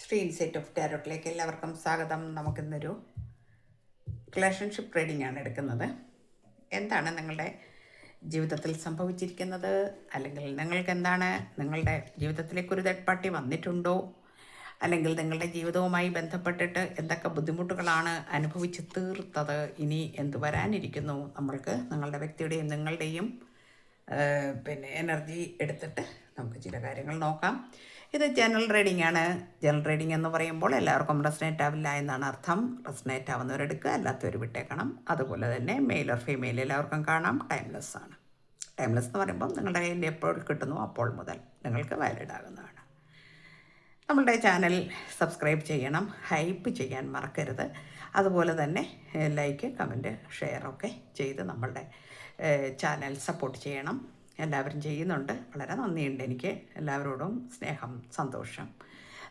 Shri insight of ടാരോട്ടിലേക്ക് എല്ലാവർക്കും സ്വാഗതം. നമുക്കിന്നൊരു റിലേഷൻഷിപ്പ് റീഡിംഗ് ആണ് എടുക്കുന്നത്. എന്താണ് നിങ്ങളുടെ ജീവിതത്തിൽ സംഭവിച്ചിരിക്കുന്നത്, അല്ലെങ്കിൽ നിങ്ങൾക്ക് എന്താണ് നിങ്ങളുടെ ജീവിതത്തിലേക്ക് ഒരു തേർഡ് പാർട്ടി വന്നിട്ടുണ്ടോ, അല്ലെങ്കിൽ നിങ്ങളുടെ ജീവിതവുമായി ബന്ധപ്പെട്ടിട്ട് എന്തൊക്കെ ബുദ്ധിമുട്ടുകളാണ് അനുഭവിച്ച് തീർത്തത്, ഇനി എന്ത് വരാനിരിക്കുന്നു. നമ്മൾക്ക് നിങ്ങളുടെ വ്യക്തിയുടെയും നിങ്ങളുടെയും എനർജി എടുത്തിട്ട് നമുക്ക് ചില കാര്യങ്ങൾ നോക്കാം. ഇത് ജനറൽ റീഡിംഗ് ആണ്. ജനറൽ റീഡിംഗ് എന്ന് പറയുമ്പോൾ എല്ലാവർക്കും റെസനേറ്റ് ആവില്ല എന്നാണ് അർത്ഥം. റെസനേറ്റ് ആവുന്നവരെടുക്കുക, അല്ലാത്തവർ വിട്ടേക്കണം. അതുപോലെ തന്നെ മെയിൽ ഓർ ഫീമെയിൽ എല്ലാവർക്കും കാണാം. ടൈംലെസ് ആണ്. ടൈംലെസ് എന്ന് പറയുമ്പോൾ നിങ്ങളുടെ കയ്യിൽ എപ്പോൾ കിട്ടുന്നു അപ്പോൾ മുതൽ നിങ്ങൾക്ക് വാലിഡ് ആകുന്നതാണ്. നമ്മളുടെ ചാനൽ സബ്സ്ക്രൈബ് ചെയ്യണം, ഹൈപ്പ് ചെയ്യാൻ മറക്കരുത്. അതുപോലെ തന്നെ ലൈക്ക്, കമൻറ്റ്, ഷെയറൊക്കെ ചെയ്ത് നമ്മളുടെ ചാനൽ സപ്പോർട്ട് ചെയ്യണം. എല്ലാവരും ചെയ്യുന്നുണ്ട്. വളരെ നന്ദിയുണ്ട്. എനിക്ക് എല്ലാവരോടും സ്നേഹം, സന്തോഷം.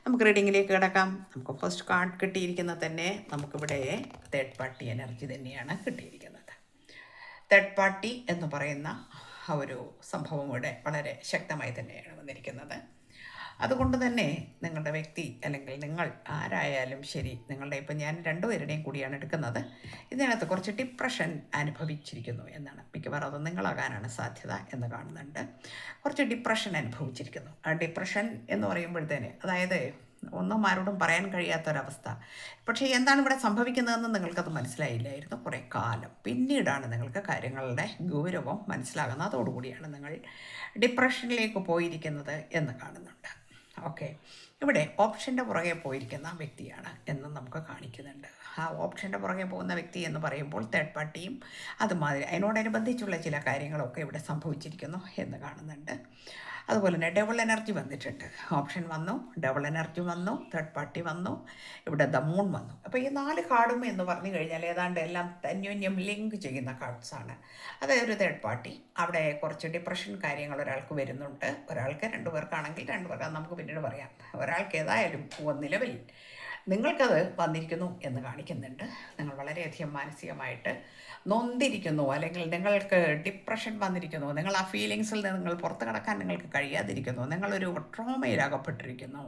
നമുക്ക് റീഡിങ്ങിലേക്ക് കിടക്കാം. നമുക്ക് ഫസ്റ്റ് കാർഡ് കിട്ടിയിരിക്കുന്നത് തന്നെ നമുക്കിവിടെ തേർഡ് പാർട്ടി എനർജി തന്നെയാണ് കിട്ടിയിരിക്കുന്നത്. തേർഡ് പാർട്ടി എന്ന് പറയുന്ന ഒരു സംഭവം ഇവിടെ വളരെ ശക്തമായി തന്നെയാണ് വന്നിരിക്കുന്നത്. അതുകൊണ്ട് തന്നെ നിങ്ങളുടെ വ്യക്തി അല്ലെങ്കിൽ നിങ്ങൾ ആരായാലും ശരി, നിങ്ങളുടെ ഇപ്പം ഞാൻ രണ്ടുപേരുടെയും കൂടിയാണ് എടുക്കുന്നത്. ഇതിനകത്ത് കുറച്ച് ഡിപ്രഷൻ അനുഭവിച്ചിരിക്കുന്നു എന്നാണ്. മിക്കവാറും അത് നിങ്ങളാകാനാണ് സാധ്യത എന്ന് കാണുന്നുണ്ട്. കുറച്ച് ഡിപ്രഷൻ അനുഭവിച്ചിരിക്കുന്നു. ആ ഡിപ്രഷൻ എന്ന് പറയുമ്പോഴത്തേന് അതായത് ഒന്നും ആരോടും പറയാൻ കഴിയാത്തൊരവസ്ഥ. പക്ഷേ എന്താണ് ഇവിടെ സംഭവിക്കുന്നതെന്ന് നിങ്ങൾക്കത് മനസ്സിലായില്ലായിരുന്നു കുറേ കാലം. പിന്നീടാണ് നിങ്ങൾക്ക് കാര്യങ്ങളുടെ ഗൗരവം മനസ്സിലാകുന്നത്. അതോടുകൂടിയാണ് നിങ്ങൾ ഡിപ്രഷനിലേക്ക് പോയിരിക്കുന്നത് എന്ന് കാണുന്നുണ്ട്. ഓക്കെ, ഇവിടെ ഓപ്ഷൻ്റെ പുറകെ പോയിരിക്കുന്ന വ്യക്തിയാണ് എന്ന് നമുക്ക് കാണിക്കുന്നുണ്ട്. ആ ഓപ്ഷൻ്റെ പുറകെ പോകുന്ന വ്യക്തി എന്ന് പറയുമ്പോൾ തേർഡ് പാർട്ടിയും അതുമാതിരി അതിനോടനുബന്ധിച്ചുള്ള ചില കാര്യങ്ങളൊക്കെ ഇവിടെ സംഭവിച്ചിരിക്കുന്നു എന്ന് കാണുന്നുണ്ട്. അതുപോലെ തന്നെ ഡബിൾ എനർജി വന്നിട്ടുണ്ട്. ഓപ്ഷൻ വന്നു, ഡബിൾ എനർജി വന്നു, തേർഡ് പാർട്ടി വന്നു, ഇവിടെ ദ മൂൺ വന്നു. അപ്പോൾ ഈ 4 കാർഡും എന്ന് പറഞ്ഞു കഴിഞ്ഞാൽ ഏതാണ്ട് എല്ലാം അന്യോന്യം ലിങ്ക് ചെയ്യുന്ന കാർഡ്സാണ്. അതായത് ഒരു തേർഡ് പാർട്ടി, അവിടെ കുറച്ച് ഡിപ്രഷൻ കാര്യങ്ങൾ ഒരാൾക്ക് വരുന്നുണ്ട്. ഒരാൾക്ക് 2 പേർക്കാണെങ്കിൽ 2 പേർക്ക് നമുക്ക് പിന്നീട് പറയാം. ഒരാൾക്ക് ഏതായാലും നിലവിൽ നിങ്ങൾക്കത് വന്നിരിക്കുന്നു എന്ന് കാണിക്കുന്നുണ്ട്. നിങ്ങൾ വളരെയധികം മാനസികമായിട്ട് നൊന്തിരിക്കുന്നു, അല്ലെങ്കിൽ നിങ്ങൾക്ക് ഡിപ്രഷൻ വന്നിരിക്കുന്നു. നിങ്ങൾ ആ ഫീലിങ്സിൽ നിന്ന് നിങ്ങൾ പുറത്ത് കടക്കാൻ നിങ്ങൾക്ക് കഴിയാതിരിക്കുന്നു. നിങ്ങളൊരു ട്രോമയിലകപ്പെട്ടിരിക്കുന്നു.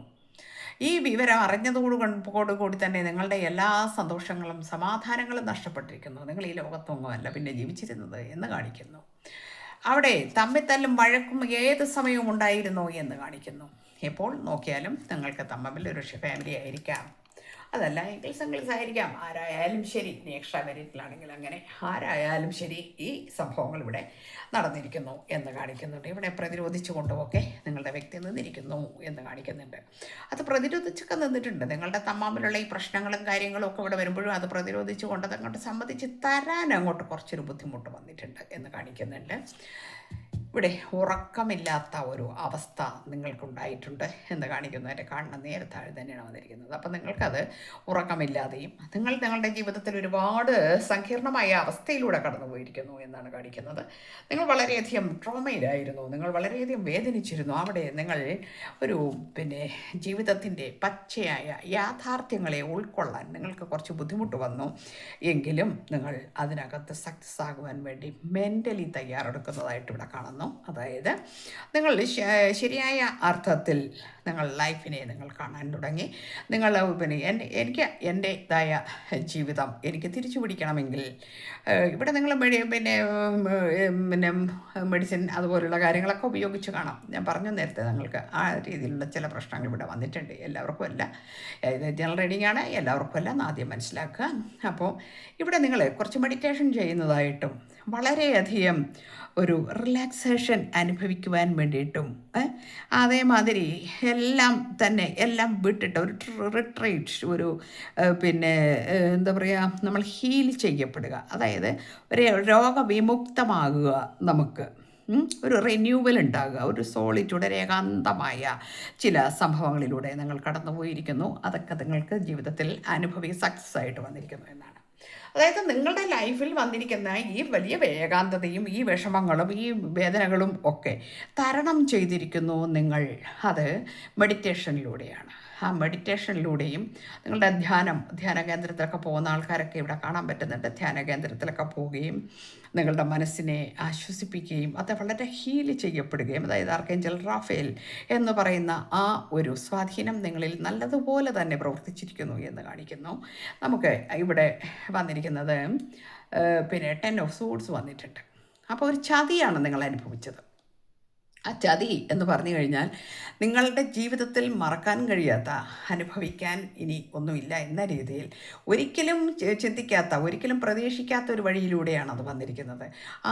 ഈ വിവരം അറിഞ്ഞതോടുകൂടി തന്നെ നിങ്ങളുടെ എല്ലാ സന്തോഷങ്ങളും സമാധാനങ്ങളും നഷ്ടപ്പെട്ടിരിക്കുന്നു. നിങ്ങൾ ഈ ലോകത്തൊന്നുമല്ല പിന്നെ ജീവിച്ചിരുന്നത് എന്ന് കാണിക്കുന്നു. അവിടെ തമ്മിത്തല്ലും വഴക്കും ഏത് സമയവും ഉണ്ടായിരുന്നു എന്ന് കാണിക്കുന്നു. എപ്പോൾ നോക്കിയാലും നിങ്ങൾക്ക് തമ്മിൽ ഒരു ഫാമിലി ആയിരിക്കാം, അതല്ല എങ്കിൽ സിംഗിൾസ് ആയിരിക്കാം. ആരായാലും ശരി, ഇനി എക്സ്ട്രാ മെരിറ്റിലാണെങ്കിൽ അങ്ങനെ ആരായാലും ശരി, ഈ സംഭവങ്ങൾ ഇവിടെ നടന്നിരിക്കുന്നു എന്ന് കാണിക്കുന്നുണ്ട്. ഇവിടെ പ്രതിരോധിച്ചു കൊണ്ടുമൊക്കെ നിങ്ങളുടെ വ്യക്തി നിന്നിരിക്കുന്നു എന്ന് കാണിക്കുന്നുണ്ട്. അത് പ്രതിരോധിച്ചൊക്കെ നിന്നിട്ടുണ്ട്. നിങ്ങളുടെ തമ്മിലുള്ള ഈ പ്രശ്നങ്ങളും കാര്യങ്ങളും ഒക്കെ ഇവിടെ വരുമ്പോഴും അത് പ്രതിരോധിച്ചു കൊണ്ട് അങ്ങോട്ട് സമ്മതിച്ച് തരാൻ അങ്ങോട്ട് കുറച്ചൊരു ബുദ്ധിമുട്ട് വന്നിട്ടുണ്ട് എന്ന് കാണിക്കുന്നുണ്ട്. ഇവിടെ ഉറക്കമില്ലാത്ത ഒരു അവസ്ഥ നിങ്ങൾക്കുണ്ടായിട്ടുണ്ട് എന്ന് കാണിക്കുന്നു. എൻ്റെ കാണുന്ന നേരത്താഴ് തന്നെയാണ് വന്നിരിക്കുന്നത്. അപ്പം നിങ്ങൾക്കത് ഉറക്കമില്ലാതെയും നിങ്ങളുടെ ജീവിതത്തിൽ ഒരുപാട് സങ്കീർണമായ അവസ്ഥയിലൂടെ കടന്നുപോയിരിക്കുന്നു എന്നാണ് കാണിക്കുന്നത്. നിങ്ങൾ വളരെയധികം ട്രോമയിലായിരുന്നു, നിങ്ങൾ വളരെയധികം വേദനിച്ചിരുന്നു. അവിടെ നിങ്ങൾ ഒരു ജീവിതത്തിൻ്റെ പച്ചയായ യാഥാർത്ഥ്യങ്ങളെ ഉൾക്കൊള്ളാൻ നിങ്ങൾക്ക് കുറച്ച് ബുദ്ധിമുട്ട് വന്നു. എങ്കിലും നിങ്ങൾ അതിനകത്ത് സക്സസ് ആകുവാൻ വേണ്ടി മെൻ്റലി തയ്യാറെടുക്കുന്നതായിട്ട് ഇവിടെ കാണുന്നു. അതായത് നിങ്ങൾ ശരിയായ അർത്ഥത്തിൽ നിങ്ങൾ ലൈഫിനെ നിങ്ങൾ കാണാൻ തുടങ്ങി. നിങ്ങൾ എനിക്ക് എൻ്റെതായ ജീവിതം എനിക്ക് തിരിച്ചു പിടിക്കണമെങ്കിൽ ഇവിടെ നിങ്ങൾ മെഡിസിൻ അതുപോലുള്ള കാര്യങ്ങളൊക്കെ ഉപയോഗിച്ച് കാണാം. ഞാൻ പറഞ്ഞു നേരത്തെ നിങ്ങൾക്ക് ആ രീതിയിലുള്ള ചില പ്രശ്നങ്ങൾ ഇവിടെ വന്നിട്ടുണ്ട്. എല്ലാവർക്കും അല്ല, ഇത് ജനറൽ റീഡിംഗ് ആണ്, എല്ലാവർക്കും അല്ല എന്ന് ആദ്യം മനസ്സിലാക്കുക. അപ്പോൾ ഇവിടെ നിങ്ങൾ കുറച്ച് മെഡിറ്റേഷൻ ചെയ്യുന്നതായിട്ടും വളരെയധികം ഒരു റിലാക്സേഷൻ അനുഭവിക്കുവാൻ വേണ്ടിയിട്ടും അതേമാതിരി എല്ലാം വിട്ടിട്ട് ഒരു റിട്രീറ്റ്, ഒരു എന്താ പറയുക, നമ്മൾ ഹീൽ ചെയ്യപ്പെടുക, അതായത് ഒരു രോഗവിമുക്തമാകുക, നമുക്ക് ഒരു റിന്യൂവൽ ഉണ്ടാകുക, ഒരു സോളിറ്റ്യൂഡ്, ഒരു ഏകാന്തമായ ചില സംഭവങ്ങളിലൂടെ നിങ്ങൾ കടന്നുപോയിരിക്കുന്നു. അതൊക്കെ നിങ്ങൾക്ക് ജീവിതത്തിൽ സക്സസ് ആയിട്ട് വന്നിരിക്കുന്നു എന്നാണ്. അതായത് നിങ്ങളുടെ ലൈഫിൽ വന്നിരിക്കുന്ന ഈ വലിയ ഏകാന്തതയും ഈ വിഷമങ്ങളും ഈ വേദനകളും ഒക്കെ തരണം ചെയ്തിരിക്കുന്നു നിങ്ങൾ. അത് മെഡിറ്റേഷനിലൂടെയാണ്. ആ മെഡിറ്റേഷനിലൂടെയും നിങ്ങളുടെ ധ്യാന കേന്ദ്രത്തിലൊക്കെ പോകുന്ന ആൾക്കാരൊക്കെ ഇവിടെ കാണാൻ പറ്റുന്നുണ്ട്. ധ്യാന കേന്ദ്രത്തിലൊക്കെ പോവുകയും നിങ്ങളുടെ മനസ്സിനെ ആശ്വസിപ്പിക്കുകയും അത് വളരെ ഹീൽ ചെയ്യപ്പെടുകയും, അതായത് ആർക്കേഞ്ചൽ റാഫേൽ എന്ന് പറയുന്ന ആ ഒരു സ്വാധീനം നിങ്ങളിൽ നല്ലതുപോലെ തന്നെ പ്രവർത്തിച്ചിരിക്കുന്നു എന്ന് കാണിക്കുന്നു. നമുക്ക് ഇവിടെ വന്നിരിക്കുന്നത് പിന്നെ 10 ഓഫ് സൂട്ട്സ് വന്നിട്ടുണ്ട്. അപ്പോൾ ഒരു ചതിയാണ് നിങ്ങൾ അനുഭവിച്ചത്. ആ ചതി എന്ന് പറഞ്ഞു കഴിഞ്ഞാൽ നിങ്ങളുടെ ജീവിതത്തിൽ മറക്കാൻ കഴിയാത്ത, അനുഭവിക്കാൻ ഇനി ഒന്നുമില്ല എന്ന രീതിയിൽ ഒരിക്കലും ചിന്തിക്കാത്ത, ഒരിക്കലും പ്രതീക്ഷിക്കാത്ത ഒരു വഴിയിലൂടെയാണ് അത് വന്നിരിക്കുന്നത്.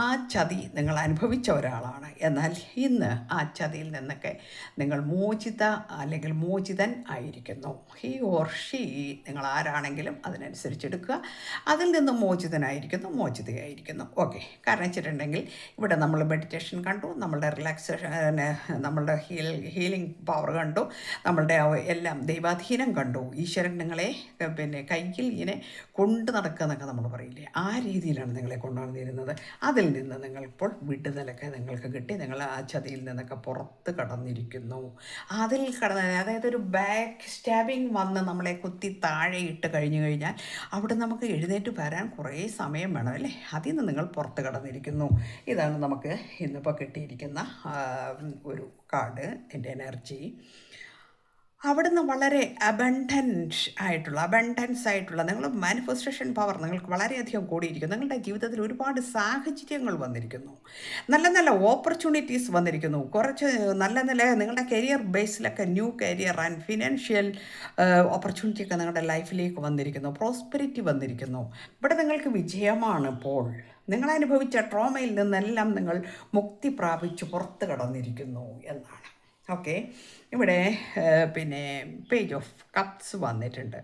ആ ചതി നിങ്ങൾ അനുഭവിച്ച ഒരാളാണ്. എന്നാൽ ഇന്ന് ആ ചതിയിൽ നിന്നൊക്കെ നിങ്ങൾ അല്ലെങ്കിൽ മോചിതൻ ആയിരിക്കുന്നു. ഹി ഓർ ഷീ, നിങ്ങൾ ആരാണെങ്കിലും അതിനനുസരിച്ചെടുക്കുക. അതിൽ നിന്ന് മോചിതനായിരിക്കുന്നു, മോചിതയായിരിക്കുന്നു. ഓക്കെ, കാരണം വെച്ചിട്ടുണ്ടെങ്കിൽ ഇവിടെ നമ്മൾ മെഡിറ്റേഷൻ കണ്ടു, നമ്മളുടെ റിലാക്സേഷൻ, നമ്മളുടെ ഹീലിംഗ് പവർ കണ്ടു, നമ്മളുടെ എല്ലാം ദൈവാധീനം കണ്ടു. ഈശ്വരൻ നിങ്ങളെ പിന്നെ കയ്യിൽ ഇങ്ങനെ കൊണ്ടു നടക്കുക എന്നൊക്കെ നമ്മൾ പറയില്ലേ, ആ രീതിയിലാണ് നിങ്ങളെ കൊണ്ടുവന്നിരുന്നത്. അതിൽ നിന്ന് നിങ്ങളിപ്പോൾ വിടുതലൊക്കെ നിങ്ങൾക്ക് കിട്ടി. നിങ്ങൾ ആ ചതിയിൽ നിന്നൊക്കെ പുറത്ത് കടന്നിരിക്കുന്നു. അതിൽ അതായത് ഒരു ബാക്ക് സ്റ്റാബിങ് വന്ന് നമ്മളെ കുത്തി താഴെ ഇട്ട് കഴിഞ്ഞു കഴിഞ്ഞാൽ അവിടെ നമുക്ക് എഴുന്നേറ്റ് വരാൻ കുറേ സമയം വേണം അല്ലേ. അതിൽ നിന്ന് നിങ്ങൾ പുറത്ത് കടന്നിരിക്കുന്നു. ഇതാണ് നമുക്ക് ഇന്നിപ്പോൾ കിട്ടിയിരിക്കുന്ന ഒരു കാർഡ്, എൻ്റെ എനർജി. അവിടുന്ന് വളരെ അബണ്ടൻസ് ആയിട്ടുള്ള നിങ്ങൾ മാനിഫെസ്റ്റേഷൻ പവർ നിങ്ങൾക്ക് വളരെയധികം കൂടിയിരിക്കുന്നു. നിങ്ങളുടെ ജീവിതത്തിൽ ഒരുപാട് സാഹചര്യങ്ങൾ വന്നിരിക്കുന്നു, നല്ല നല്ല ഓപ്പർച്യൂണിറ്റീസ് വന്നിരിക്കുന്നു. കുറച്ച് നല്ല നിങ്ങളുടെ കരിയർ ബേസിലൊക്കെ ന്യൂ കരിയർ ആൻഡ് ഫിനാൻഷ്യൽ ഓപ്പർച്യൂണിറ്റിയൊക്കെ നിങ്ങളുടെ ലൈഫിലേക്ക് വന്നിരിക്കുന്നു. പ്രോസ്പെരിറ്റി വന്നിരിക്കുന്നു. ഇവിടെ നിങ്ങൾക്ക് വിജയമാണ്. ഇപ്പോൾ നിങ്ങൾ അനുഭവിച്ച ട്രോമയിൽ നിന്നെല്ലാം നിങ്ങൾ മുക്തി പ്രാപിച്ച് പുറത്ത് കടന്നിരിക്കുന്നു എന്നാണ്. ഓക്കെ, ഇവിടെ പിന്നെ പേജ് ഓഫ് കപ്സ് വന്നിട്ടുണ്ട്.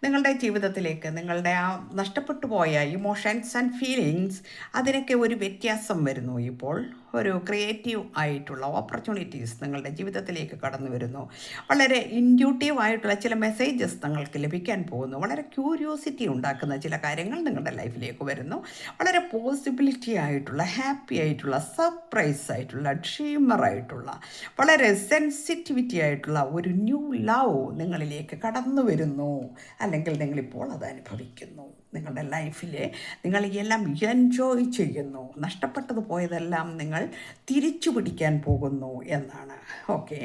നിങ്ങളുടെ ജീവിതത്തിലേക്ക് നിങ്ങളുടെ ആ നഷ്ടപ്പെട്ടു പോയ ഇമോഷൻസ് ആൻഡ് ഫീലിങ്സ്, അതിനൊക്കെ ഒരു വ്യത്യാസം വരുന്നു. ഇപ്പോൾ ഒരു ക്രിയേറ്റീവ് ആയിട്ടുള്ള ഓപ്പർച്യൂണിറ്റീസ് നിങ്ങളുടെ ജീവിതത്തിലേക്ക് കടന്നു വരുന്നു. വളരെ ഇൻഡ്യൂട്ടീവ് ആയിട്ടുള്ള ചില മെസ്സേജസ് നിങ്ങൾക്ക് ലഭിക്കാൻ പോകുന്നു. വളരെ ക്യൂരിയോസിറ്റി ഉണ്ടാക്കുന്ന ചില കാര്യങ്ങൾ നിങ്ങളുടെ ലൈഫിലേക്ക് വരുന്നു. വളരെ പോസിബിലിറ്റി ആയിട്ടുള്ള, ഹാപ്പി ആയിട്ടുള്ള, സർപ്രൈസ് ആയിട്ടുള്ള, ഡ്രീമറായിട്ടുള്ള, വളരെ സെൻസിറ്റിവിറ്റി ആയിട്ടുള്ള ഒരു ന്യൂ ലവ് നിങ്ങളിലേക്ക് കടന്നു വരുന്നു. അല്ലെങ്കിൽ നിങ്ങളിപ്പോൾ അത് അനുഭവിക്കുന്നു. നിങ്ങളുടെ ലൈഫിലെ നിങ്ങൾ എല്ലാം എൻജോയ് ചെയ്യുന്നു. നഷ്ടപ്പെട്ടത് പോയതെല്ലാം നിങ്ങൾ തിരിച്ചു പിടിക്കാൻ പോകുന്നു എന്നാണ്. ഓക്കെ,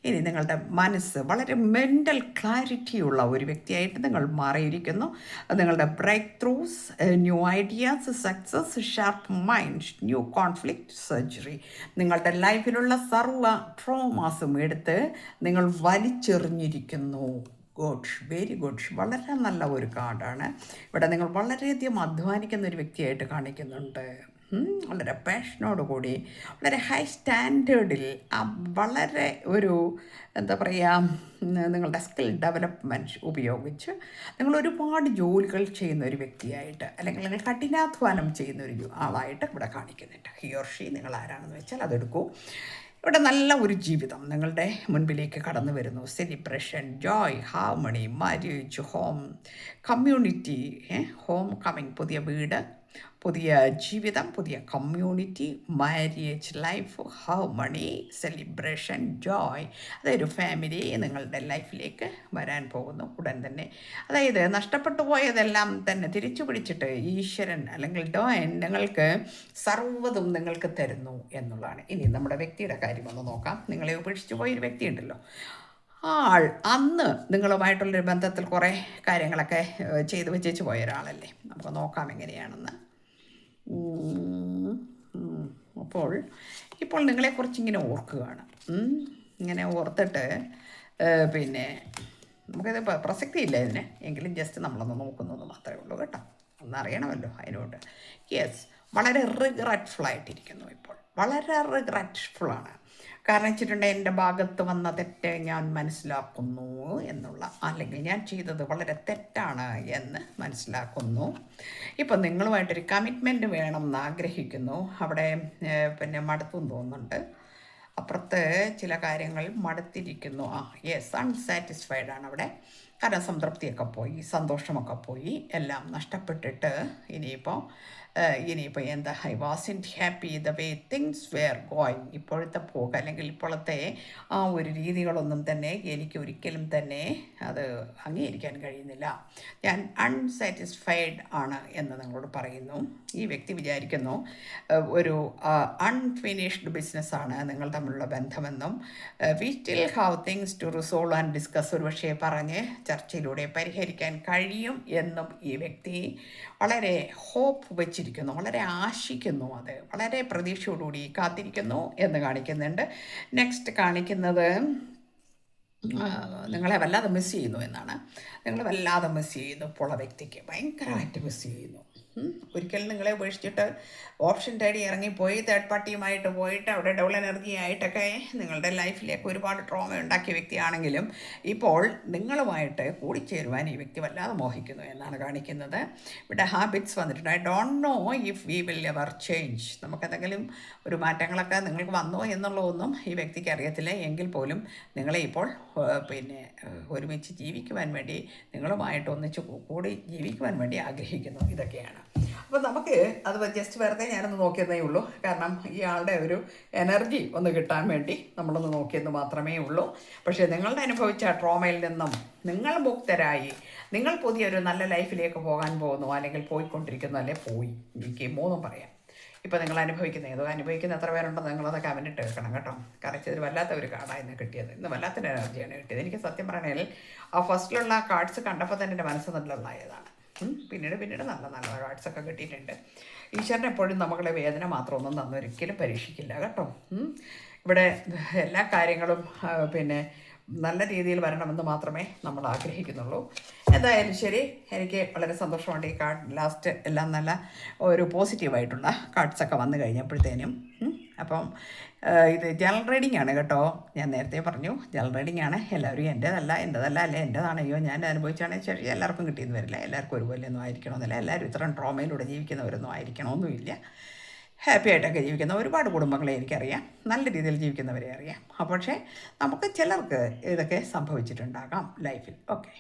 ഇനി നിങ്ങളുടെ മനസ്സ് വളരെ മെൻ്റൽ ക്ലാരിറ്റിയുള്ള ഒരു വ്യക്തിയായിട്ട് നിങ്ങൾ മാറിയിരിക്കുന്നു. നിങ്ങളുടെ breakthroughs, new ideas, success, sharp mind, new conflict, surgery, നിങ്ങളുടെ ലൈഫിലുള്ള സർവ്വ ട്രോമാസും എടുത്ത് നിങ്ങൾ വലിച്ചെറിഞ്ഞിരിക്കുന്നു. ഗുഡ്, വെരി ഗുഡ്, വളരെ നല്ല ഒരു കാർഡാണ്. ഇവിടെ നിങ്ങൾ വളരെയധികം അധ്വാനിക്കുന്ന ഒരു വ്യക്തിയായിട്ട് കാണിക്കുന്നുണ്ട്. വളരെ പാഷനോട് കൂടി, വളരെ ഹൈ സ്റ്റാൻഡേർഡിൽ, വളരെ ഒരു എന്താ പറയുക, നിങ്ങളുടെ സ്കിൽ ഡെവലപ്മെൻറ്റ് ഉപയോഗിച്ച് നിങ്ങൾ ഒരുപാട് ജോലികൾ ചെയ്യുന്ന ഒരു വ്യക്തിയായിട്ട്, അല്ലെങ്കിൽ നിങ്ങൾ കഠിനാധ്വാനം ചെയ്യുന്ന ഒരു ആളായിട്ട് ഇവിടെ കാണിക്കുന്നുണ്ട്. ഹി ഓർ ഷീ, നിങ്ങൾ ആരാണെന്ന് വെച്ചാൽ അതെടുക്കൂ. ഇവിടെ നല്ല ഒരു ജീവിതം നിങ്ങളുടെ മുൻപിലേക്ക് കടന്നു വരുന്നു. Celebration, Joy, harmony, marriage, home, community, home coming, പുതിയ വീട്, പുതിയ ജീവിതം, പുതിയ community, marriage life, harmony, celebration, Joy. അതൊരു ഫാമിലി നിങ്ങളുടെ ലൈഫിലേക്ക് വരാൻ പോകുന്നു ഉടൻ തന്നെ. അതായത് നഷ്ടപ്പെട്ടു പോയതെല്ലാം തന്നെ തിരിച്ചു പിടിച്ചിട്ട് ഈശ്വരൻ അല്ലെങ്കിൽ ഡോയൻ നിങ്ങൾക്ക് സർവ്വതും നിങ്ങൾക്ക് തരുന്നു എന്നുള്ളതാണ്. ഇനി നമ്മുടെ വ്യക്തിയുടെ കാര്യം ഒന്ന് നോക്കാം. നിങ്ങളെ ഉപേക്ഷിച്ച് പോയൊരു വ്യക്തിയുണ്ടല്ലോ, ആൾ അന്ന് നിങ്ങളുമായിട്ടുള്ളൊരു ബന്ധത്തിൽ കുറേ കാര്യങ്ങളൊക്കെ ചെയ്ത് വെച്ചേച്ച് പോയ ഒരാളല്ലേ. നമുക്ക് നോക്കാം എങ്ങനെയാണെന്ന്. അപ്പോൾ ഇപ്പോൾ നിങ്ങളെക്കുറിച്ച് ഇങ്ങനെ ഓർക്കുകയാണ്. ഇങ്ങനെ ഓർത്തിട്ട് പിന്നെ നമുക്കത് പ്രസക്തിയില്ല ഇതിന്, എങ്കിലും ജസ്റ്റ് നമ്മളൊന്ന് നോക്കുന്നത് മാത്രമേ ഉള്ളൂ കേട്ടോ. ഒന്നറിയണമല്ലോ അതിനോട്. യെസ്, വളരെ റിഗ്രറ്റ്ഫുൾ ആയിട്ടിരിക്കുന്നു ഇപ്പോൾ, വളരെ റിഗ്രറ്റ്ഫുള്ളാണ്. കാരണം വെച്ചിട്ടുണ്ടെങ്കിൽ എൻ്റെ ഭാഗത്ത് വന്ന തെറ്റ് ഞാൻ മനസ്സിലാക്കുന്നു എന്നുള്ള, അല്ലെങ്കിൽ ഞാൻ ചെയ്തത് വളരെ തെറ്റാണ് എന്ന് മനസ്സിലാക്കുന്നു. ഇപ്പം നിങ്ങളുമായിട്ടൊരു കമ്മിറ്റ്മെൻറ്റ് വേണം എന്ന് ആഗ്രഹിക്കുന്നു. അവിടെ പിന്നെ മടുത്തും തോന്നുന്നുണ്ട്. അപ്പുറത്ത് ചില കാര്യങ്ങൾ മടുത്തിരിക്കുന്നു. യെസ്, അൺസാറ്റിസ്ഫൈഡ് ആണ് അവിടെ. കാരണം സംതൃപ്തിയൊക്കെ പോയി, സന്തോഷമൊക്കെ പോയി, എല്ലാം നഷ്ടപ്പെട്ടിട്ട് ഇനിയിപ്പോൾ എന്താ, I wasn't happy the way things wear going. ഇപ്പോഴത്തെ പോക്ക് അല്ലെങ്കിൽ ഇപ്പോഴത്തെ ആ ഒരു രീതികളൊന്നും തന്നെ എനിക്ക് ഒരിക്കലും തന്നെ അത് അംഗീകരിക്കാൻ കഴിയുന്നില്ല. ഞാൻ അൺസാറ്റിസ്ഫൈഡ് ആണ് എന്ന് നിങ്ങളോട് പറയുന്നു. ഈ വ്യക്തി വിചാരിക്കുന്നു ഒരു അൺഫിനിഷ്ഡ് ബിസിനസ്സാണ് നിങ്ങൾ തമ്മിലുള്ള ബന്ധമെന്നും we still have things to resolve and discuss ഒരു പക്ഷേ പറഞ്ഞ് ചർച്ചയിലൂടെ പരിഹരിക്കാൻ കഴിയും എന്നും ഈ വ്യക്തി വളരെ ഹോപ്പ് വെച്ചിരിക്കുന്നു, വളരെ ആശിക്കുന്നു, അത് വളരെ പ്രതീക്ഷയോടുകൂടി കാത്തിരിക്കുന്നു എന്ന് കാണിക്കുന്നുണ്ട്. നെക്സ്റ്റ് കാണിക്കുന്നത് നിങ്ങളെ വല്ലാതെ മിസ് ചെയ്യുന്നു എന്നാണ്. നിങ്ങൾ വല്ലാതെ മിസ് ചെയ്യുന്നു. ഇപ്പോൾ ആ വ്യക്തിക്ക് ഭയങ്കരമായിട്ട് മിസ് ചെയ്യുന്നു. ഒരിക്കലും നിങ്ങളെ ഉപേക്ഷിച്ചിട്ട് ഓപ്ഷൻ തേടി ഇറങ്ങിപ്പോയി തേർഡ് പാർട്ടിയുമായിട്ട് പോയിട്ട് അവിടെ ഡബിൾ എനർജി ആയിട്ടൊക്കെ നിങ്ങളുടെ ലൈഫിലേക്ക് ഒരുപാട് ട്രോമ ഉണ്ടാക്കിയ വ്യക്തിയാണെങ്കിലും ഇപ്പോൾ നിങ്ങളുമായിട്ട് കൂടിച്ചേരുവാൻ ഈ വ്യക്തി വല്ലാതെ മോഹിക്കുന്നു എന്നാണ് കാണിക്കുന്നത്. ഇവിടെ ഹാബിറ്റ്സ് വന്നിട്ടുണ്ട്. I don't know if we will ever change. നമുക്കെന്തെങ്കിലും ഒരു മാറ്റങ്ങളൊക്കെ നിങ്ങൾക്ക് വന്നോ എന്നുള്ളതൊന്നും ഈ വ്യക്തിക്ക് അറിയത്തില്ല. എങ്കിൽ പോലും നിങ്ങളെ ഇപ്പോൾ ഒരുമിച്ച് ജീവിക്കുവാൻ വേണ്ടി, നിങ്ങളുമായിട്ട് ഒന്നിച്ച് കൂടി ജീവിക്കുവാൻ വേണ്ടി ആഗ്രഹിക്കുന്നു. ഇതൊക്കെയാണ്. അപ്പോൾ നമുക്ക് അത് ജസ്റ്റ് വെറുതെ ഞാനൊന്ന് നോക്കിയതേ ഉള്ളൂ. കാരണം ഇയാളുടെ ഒരു എനർജി ഒന്ന് കിട്ടാൻ വേണ്ടി നമ്മളൊന്ന് നോക്കിയെന്ന് മാത്രമേ ഉള്ളൂ. പക്ഷേ നിങ്ങളുടെ അനുഭവിച്ച ട്രോമയിൽ നിന്നും നിങ്ങൾ മുക്തരായി, നിങ്ങൾ പുതിയൊരു നല്ല ലൈഫിലേക്ക് പോകാൻ പോകുന്നു, അല്ലെങ്കിൽ പോയിക്കൊണ്ടിരിക്കുന്നു, അല്ലെങ്കിൽ പോയി, എനിക്ക് മൂന്നും പറയാം. ഇപ്പോൾ നിങ്ങൾ അനുഭവിക്കുന്ന എത്ര പേരുണ്ടെന്ന് നിങ്ങളത് കമൻറ്റ് ഇട്ട് വെക്കണം കേട്ടോ. കാരണം ഇതൊരു വല്ലാത്ത ഒരു കാർഡാണ് ഇന്ന് കിട്ടിയത്. ഇന്ന് വല്ലാത്തൊരു എനർജിയാണ് കിട്ടിയത്. എനിക്ക് സത്യം പറയണമെങ്കിൽ ആ ഫസ്റ്റിലുള്ള കാർഡ്സ് കണ്ടപ്പോൾ തന്നെ എൻ്റെ മനസ്സ് നല്ലതായതാണ്. പിന്നീട് നല്ല നല്ല കാർഡ്സൊക്കെ കിട്ടിയിട്ടുണ്ട്. ഈശ്വരൻ എപ്പോഴും നമ്മളെ വേദന മാത്രമൊന്നും തന്നൊരിക്കലും പരീക്ഷിക്കില്ല കേട്ടോ. ഇവിടെ എല്ലാ കാര്യങ്ങളും നല്ല രീതിയിൽ വരണമെന്ന് മാത്രമേ നമ്മൾ ആഗ്രഹിക്കുന്നുള്ളൂ. എന്തായാലും ശരി, എനിക്ക് വളരെ സന്തോഷമുണ്ട്. ഈ കാർഡ് ലാസ്റ്റ് എല്ലാം നല്ല ഒരു പോസിറ്റീവായിട്ടുള്ള കാർഡ്സൊക്കെ വന്നു കഴിഞ്ഞപ്പോഴത്തേനും. അപ്പം ഇത് ജനറൽ റീഡിംഗ് ആണ് കേട്ടോ. ഞാൻ നേരത്തെ പറഞ്ഞു ജനറൽ റീഡിംഗ് ആണ്. എല്ലാവരും എൻ്റേതല്ല അല്ലേ എൻ്റേതാണ്, അയ്യോ ഞാൻ അനുഭവിച്ചാണെങ്കിൽ ശരി എല്ലാവർക്കും കിട്ടിയെന്ന് വരില്ല. എല്ലാവർക്കും ഒരുപോലെയൊന്നും ആയിരിക്കണമെന്നില്ല. എല്ലാവരും ഇത്രയും ട്രോമയിലൂടെ ജീവിക്കുന്നവരൊന്നും ആയിരിക്കണമെന്നുമില്ല. ഹാപ്പി ആയിട്ടൊക്കെ ജീവിക്കുന്ന ഒരുപാട് കുടുംബങ്ങളെ എനിക്കറിയാം, നല്ല രീതിയിൽ ജീവിക്കുന്നവരെ അറിയാം. പക്ഷേ നമുക്ക് ചിലർക്ക് ഇതൊക്കെ സംഭവിച്ചിട്ടുണ്ടാകാം ലൈഫിൽ. ഓക്കെ,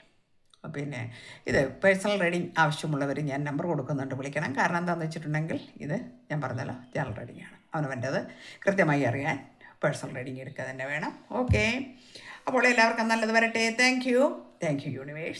ഇത് പേഴ്സണൽ റീഡിംഗ് ആവശ്യമുള്ളവർ ഞാൻ നമ്പർ കൊടുക്കുന്നുണ്ട്, വിളിക്കണം. കാരണം എന്താണെന്ന് വെച്ചിട്ടുണ്ടെങ്കിൽ ഇത് ഞാൻ പറഞ്ഞല്ലോ ജനറൽ റീഡിംഗ് ആണ്. അവനവൻ്റെത് കൃത്യമായി അറിയാൻ പേഴ്സണൽ റീഡിംഗ് എടുക്കുക തന്നെ വേണം. ഓക്കെ, അപ്പോൾ എല്ലാവർക്കും നല്ലത് വരട്ടെ. Thank you universe.